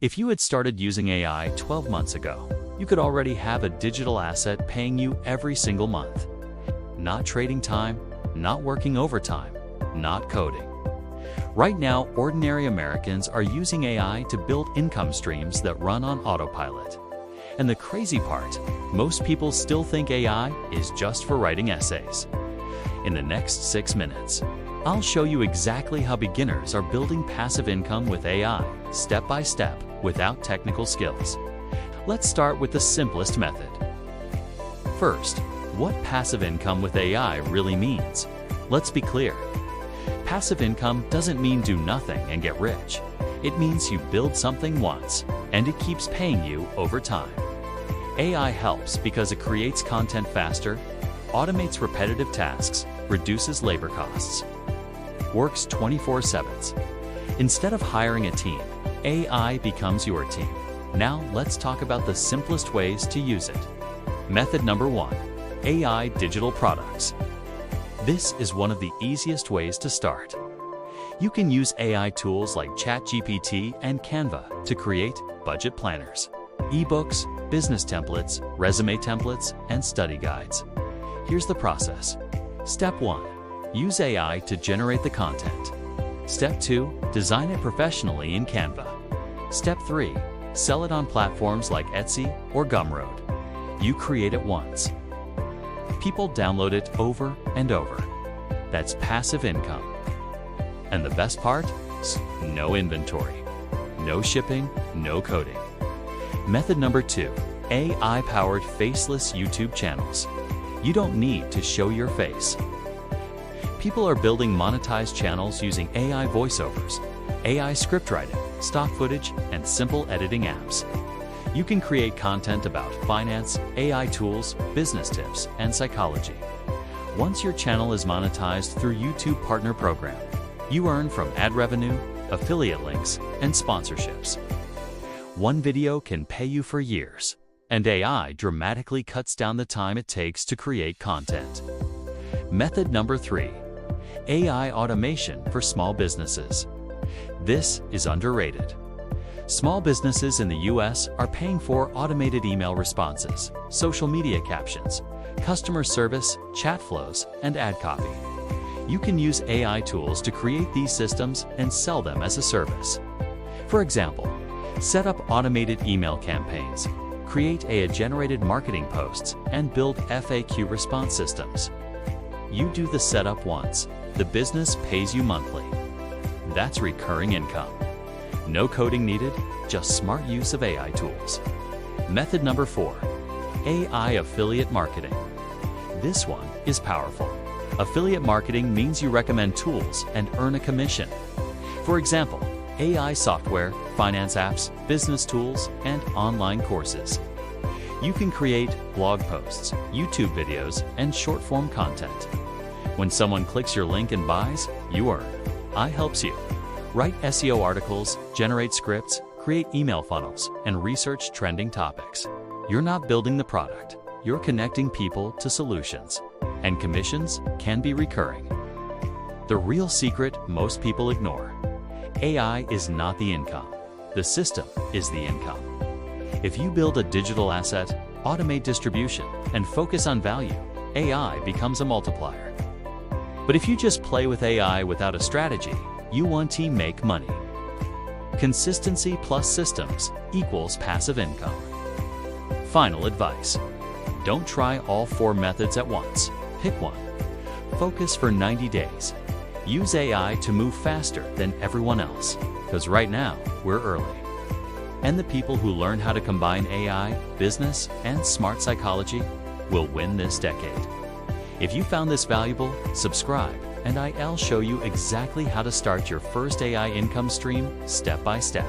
If you had started using AI 12 months ago, you could already have a digital asset paying you every single month. Not trading time, not working overtime, not coding. Right now, ordinary Americans are using AI to build income streams that run on autopilot. And the crazy part, most people still think AI is just for writing essays. In the next 6 minutes, I'll show you exactly how beginners are building passive income with AI, step by step, without technical skills. Let's start with the simplest method. First, what passive income with AI really means. Let's be clear. Passive income doesn't mean do nothing and get rich. It means you build something once, and it keeps paying you over time. AI helps because it creates content faster, automates repetitive tasks, reduces labor costs, works 24/7. Instead of hiring a team, AI becomes your team. Now let's talk about the simplest ways to use it. Method number 1, AI digital products. This is one of the easiest ways to start. You can use AI tools like ChatGPT and Canva to create budget planners, ebooks, business templates, resume templates, and study guides. Here's the process. Step 1. Use AI to generate the content. Step 2. Design it professionally in Canva. Step 3. Sell it on platforms like Etsy or Gumroad. You create it once. People download it over and over. That's passive income. And the best part? No inventory, no shipping, no coding. Method number 2, AI-powered faceless YouTube channels. You don't need to show your face. People are building monetized channels using AI voiceovers, AI script writing, stock footage, and simple editing apps. You can create content about finance, AI tools, business tips, and psychology. Once your channel is monetized through YouTube Partner Program, you earn from ad revenue, affiliate links, and sponsorships. One video can pay you for years, and AI dramatically cuts down the time it takes to create content. Method number 3, AI automation for small businesses. This is underrated. Small businesses in the US are paying for automated email responses, social media captions, customer service, chat flows, and ad copy. You can use AI tools to create these systems and sell them as a service. For example, set up automated email campaigns, create AI-generated marketing posts, and build FAQ response systems. You do the setup once, the business pays you monthly. That's recurring income. No coding needed, just smart use of AI tools. Method number 4, AI affiliate marketing. This one is powerful. Affiliate marketing means you recommend tools and earn a commission. For example, AI software, finance apps, business tools, and online courses. You can create blog posts, YouTube videos, and short-form content. When someone clicks your link and buys, you earn. AI helps you. Write SEO articles, generate scripts, create email funnels, and research trending topics. You're not building the product, you're connecting people to solutions. And commissions can be recurring. The real secret most people ignore. AI is not the income. The system is the income. If you build a digital asset, automate distribution, and focus on value, AI becomes a multiplier. But if you just play with AI without a strategy, you won't make money. Consistency plus systems equals passive income. Final advice. Don't try all 4 methods at once. Pick one. Focus for 90 days. Use AI to move faster than everyone else, because right now, we're early. And the people who learn how to combine AI, business, and smart psychology will win this decade. If you found this valuable, subscribe, and I'll show you exactly how to start your first AI income stream step by step.